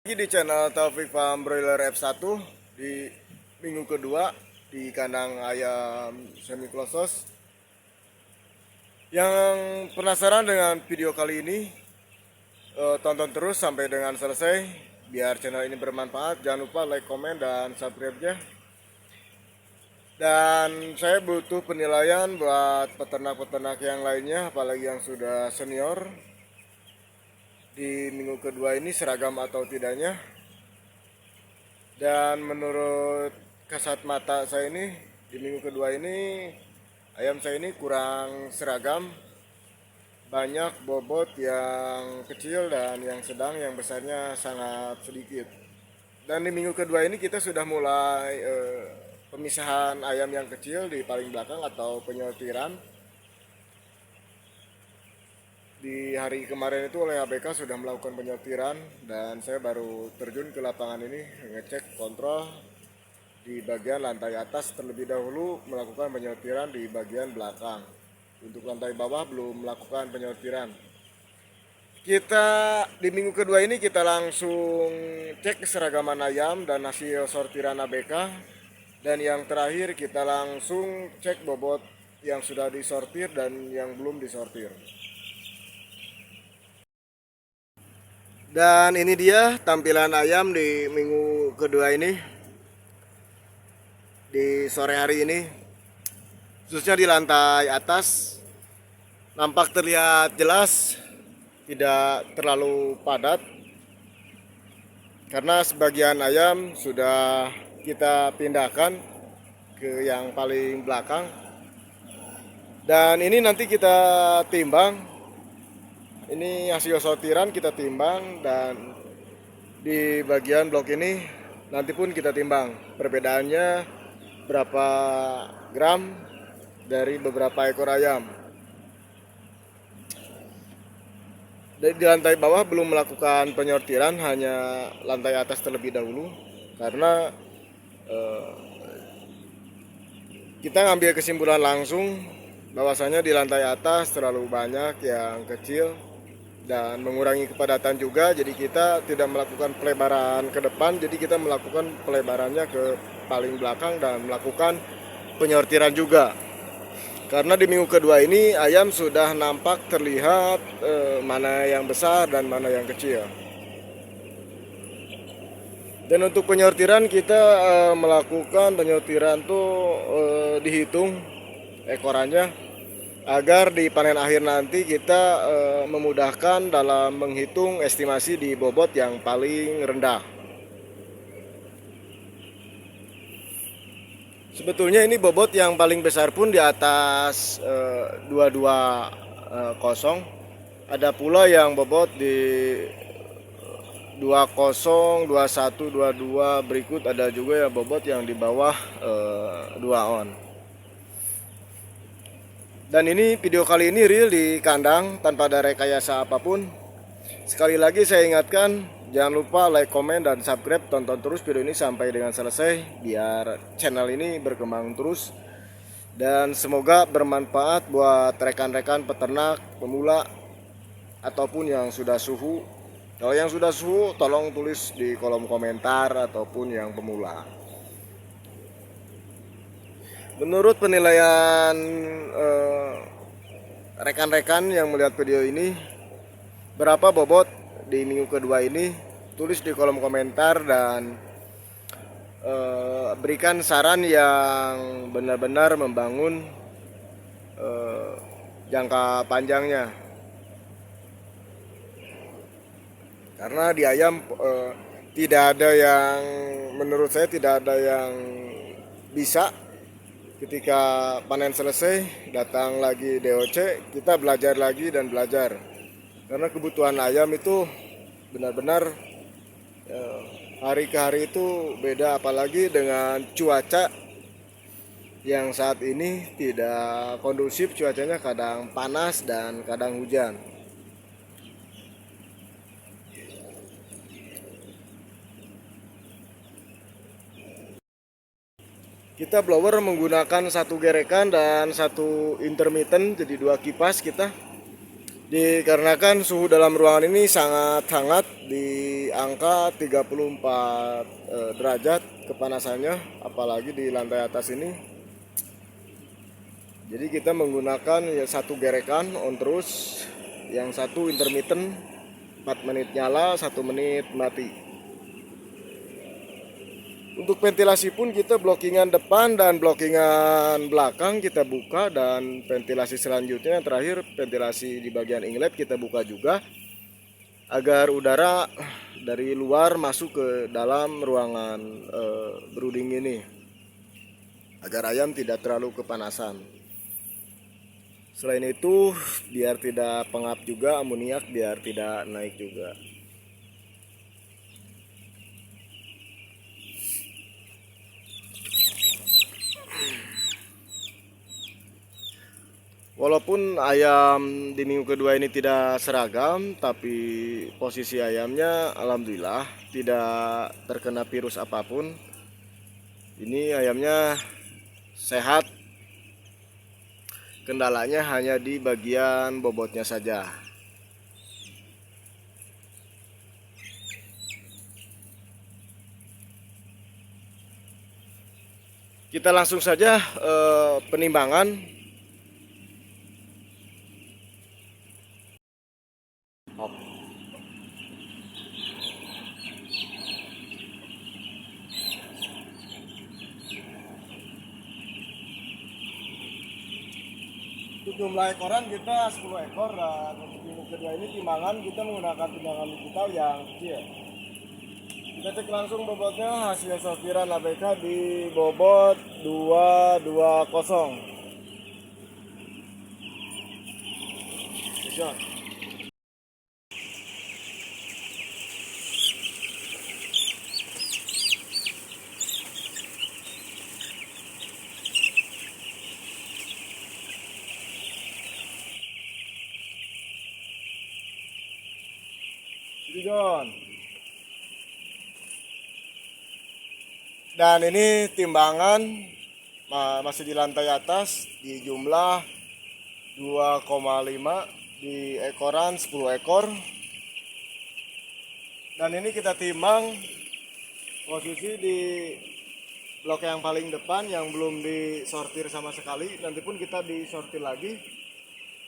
Lagi di channel Taufik Farm Broiler F1 di minggu kedua di kandang ayam semi close. Yang penasaran dengan video kali ini, tonton terus sampai dengan selesai biar channel ini bermanfaat. Jangan lupa like, komen, dan subscribe-nya. Dan saya butuh penilaian buat peternak-peternak yang lainnya, apalagi yang sudah senior. Di minggu kedua ini seragam atau tidaknya. Dan menurut kasat mata saya ini, di minggu kedua ini ayam saya ini kurang seragam. Banyak bobot yang kecil dan yang sedang, yang besarnya sangat sedikit. Dan di minggu kedua ini kita sudah mulai pemisahan ayam yang kecil di paling belakang atau penyortiran. Di hari kemarin itu oleh ABK sudah melakukan penyortiran dan saya baru terjun ke lapangan ini ngecek kontrol di bagian lantai atas terlebih dahulu, melakukan penyortiran di bagian belakang. Untuk lantai bawah belum melakukan penyortiran. Kita di minggu kedua ini kita langsung cek keseragaman ayam dan hasil sortiran ABK. Dan yang terakhir kita langsung cek bobot yang sudah disortir dan yang belum disortir. Dan ini dia tampilan ayam di minggu kedua ini, di sore hari ini, khususnya di lantai atas. Nampak terlihat jelas, tidak terlalu padat, karena sebagian ayam sudah kita pindahkan ke yang paling belakang. Dan ini nanti kita timbang. Ini hasil sortiran kita timbang, dan di bagian blok ini nanti pun kita timbang perbedaannya berapa gram dari beberapa ekor ayam. Di lantai bawah belum melakukan penyortiran, hanya lantai atas terlebih dahulu, karena kita ngambil kesimpulan langsung bahwasanya di lantai atas terlalu banyak yang kecil dan mengurangi kepadatan juga. Jadi kita tidak melakukan pelebaran ke depan, jadi kita melakukan pelebarannya ke paling belakang dan melakukan penyortiran juga. Karena di minggu kedua ini ayam sudah nampak terlihat mana yang besar dan mana yang kecil. Dan untuk penyortiran kita melakukan penyortiran tuh dihitung ekorannya, agar di panen akhir nanti kita memudahkan dalam menghitung estimasi di bobot yang paling rendah. Sebetulnya ini bobot yang paling besar pun di atas 220. Ada pula yang bobot di 20, 21, 22, berikut ada juga ya bobot yang di bawah 2 on. Dan ini video kali ini real di kandang tanpa ada rekayasa apapun. Sekali lagi saya ingatkan, jangan lupa like, komen, dan subscribe. Tonton terus video ini sampai dengan selesai biar channel ini berkembang terus. Dan semoga bermanfaat buat rekan-rekan peternak pemula ataupun yang sudah suhu. Kalau yang sudah suhu tolong tulis di kolom komentar, ataupun yang pemula. Menurut penilaian rekan-rekan yang melihat video ini, berapa bobot di minggu kedua ini? Tulis di kolom komentar dan berikan saran yang benar-benar membangun jangka panjangnya. Karena di ayam tidak ada yang, menurut saya tidak ada yang bisa ketika panen selesai datang lagi DOC, kita belajar lagi dan belajar. Karena kebutuhan ayam itu benar-benar hari ke hari itu beda, apalagi dengan cuaca yang saat ini tidak kondusif. Cuacanya kadang panas dan kadang hujan. Kita blower menggunakan satu gerekan dan satu intermittent, jadi 2 kipas kita. Dikarenakan suhu dalam ruangan ini sangat hangat di angka 34 derajat kepanasannya, apalagi di lantai atas ini. Jadi kita menggunakan ya satu gerekan on terus, yang satu intermittent 4 menit nyala, 1 menit mati. Untuk ventilasi pun kita blockingan depan dan blockingan belakang kita buka, dan ventilasi selanjutnya yang terakhir ventilasi di bagian inlet kita buka juga, agar udara dari luar masuk ke dalam ruangan brooding ini, agar ayam tidak terlalu kepanasan. Selain itu, biar tidak pengap juga, amoniak biar tidak naik juga. Walaupun ayam di minggu kedua ini tidak seragam, tapi posisi ayamnya alhamdulillah tidak terkena virus apapun. Ini ayamnya sehat, kendalanya hanya di bagian bobotnya saja. Kita langsung saja penimbangan. Untuk jumlah ekoran kita 10 ekor, dan untuk minggu kedua ini timbangan kita menggunakan timbangan digital yang kecil. Kita cek langsung bobotnya, hasil sortiran ABK di bobot 220. Bisa. John. Dan ini timbangan masih di lantai atas di jumlah 2,5, di ekoran 10 ekor. Dan ini kita timbang posisi di blok yang paling depan yang belum disortir sama sekali. Nanti pun kita disortir lagi.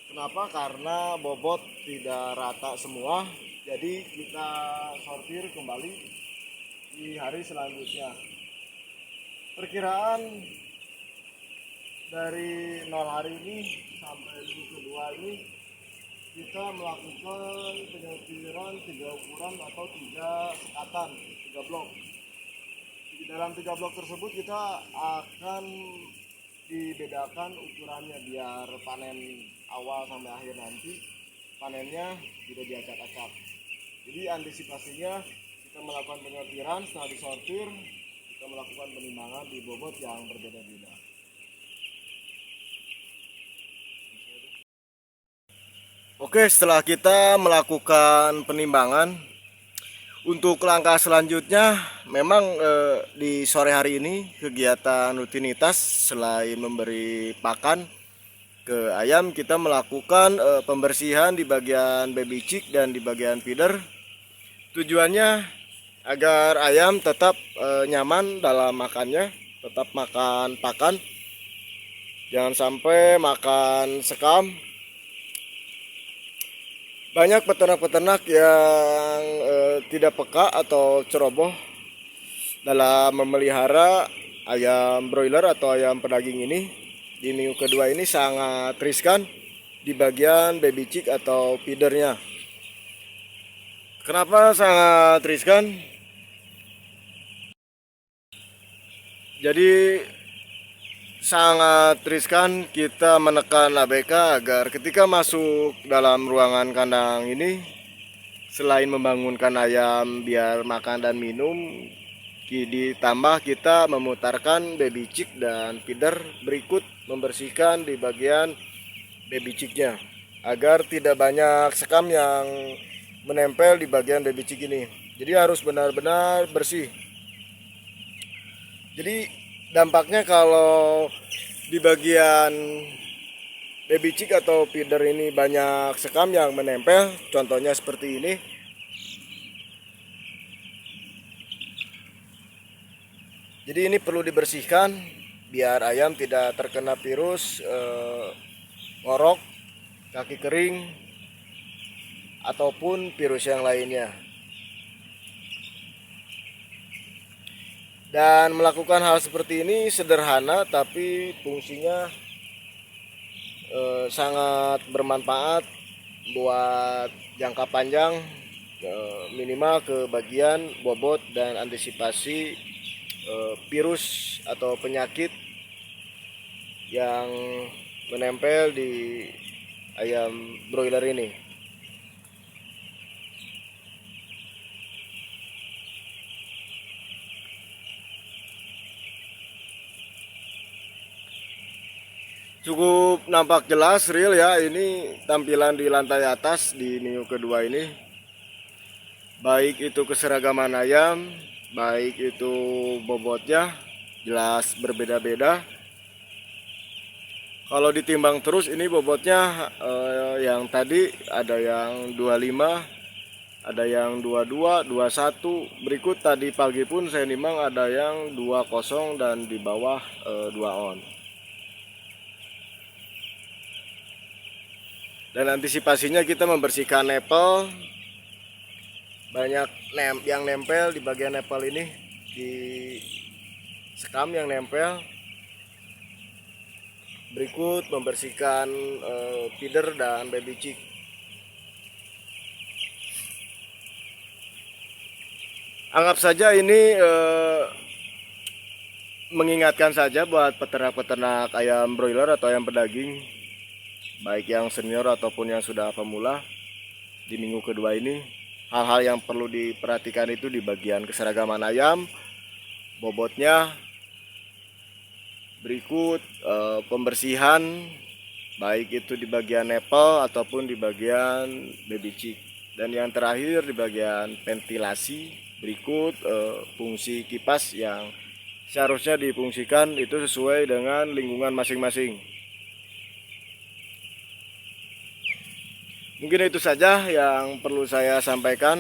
Kenapa? Karena bobot tidak rata semua. Jadi kita sortir kembali di hari selanjutnya. Perkiraan dari 0 hari ini sampai minggu kedua ini kita melakukan penyortiran 3 ukuran atau 3 sekatan, 3 blok. Di dalam 3 blok tersebut kita akan dibedakan ukurannya biar panen awal sampai akhir nanti panennya tidak diacak-acak. Jadi antisipasinya kita melakukan penyortiran, setelah disortir kita melakukan penimbangan di bobot yang berbeda-beda. Oke, setelah kita melakukan penimbangan, untuk langkah selanjutnya memang di sore hari ini kegiatan rutinitas selain memberi pakan ke ayam, kita melakukan pembersihan di bagian baby chick dan di bagian feeder. Tujuannya agar ayam tetap nyaman dalam makannya, tetap makan pakan, jangan sampai makan sekam. Banyak peternak-peternak yang tidak peka atau ceroboh dalam memelihara ayam broiler atau ayam pedaging ini. Di minggu kedua ini sangat riskan di bagian baby chick atau feedernya. Kenapa sangat riskan? Jadi sangat riskan kita menekan ABK agar ketika masuk dalam ruangan kandang ini, selain membangunkan ayam biar makan dan minum, ditambah kita memutarkan baby chick dan feeder berikut, membersihkan di bagian baby chicknya agar tidak banyak sekam yang menempel di bagian baby chick ini. Jadi harus benar-benar bersih. Jadi dampaknya kalau di bagian baby chick atau feeder ini banyak sekam yang menempel, contohnya seperti ini, Jadi ini perlu dibersihkan biar ayam tidak terkena virus ngorok, kaki kering, ataupun virus yang lainnya. Dan melakukan hal seperti ini sederhana tapi fungsinya sangat bermanfaat buat jangka panjang, minimal ke bagian bobot dan antisipasi virus atau penyakit yang menempel di ayam broiler ini. Cukup nampak jelas real ya, ini tampilan di lantai atas di Neo kedua ini. Baik itu keseragaman ayam, baik itu bobotnya jelas berbeda-beda. Kalau ditimbang terus ini bobotnya yang tadi ada yang 25, ada yang 22, 21. Berikut tadi pagi pun saya nimbang ada yang 20 dan di bawah 2 on. Dan antisipasinya kita membersihkan nipple, banyak yang nempel di bagian nipple ini, di sekam yang nempel. Berikut membersihkan feeder dan baby chick. Anggap saja ini mengingatkan saja buat peternak-peternak ayam broiler atau ayam pedaging, baik yang senior ataupun yang sudah pemula di minggu kedua ini. Hal-hal yang perlu diperhatikan itu di bagian keseragaman ayam, bobotnya. Berikut pembersihan, baik itu di bagian nipple ataupun di bagian baby chick. Dan yang terakhir di bagian ventilasi. Berikut fungsi kipas yang seharusnya difungsikan itu sesuai dengan lingkungan masing-masing. Mungkin itu saja yang perlu saya sampaikan.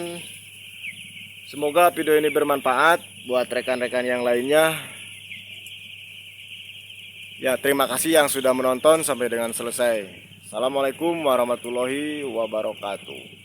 Semoga video ini bermanfaat buat rekan-rekan yang lainnya. Ya, terima kasih yang sudah menonton sampai dengan selesai. Assalamualaikum warahmatullahi wabarakatuh.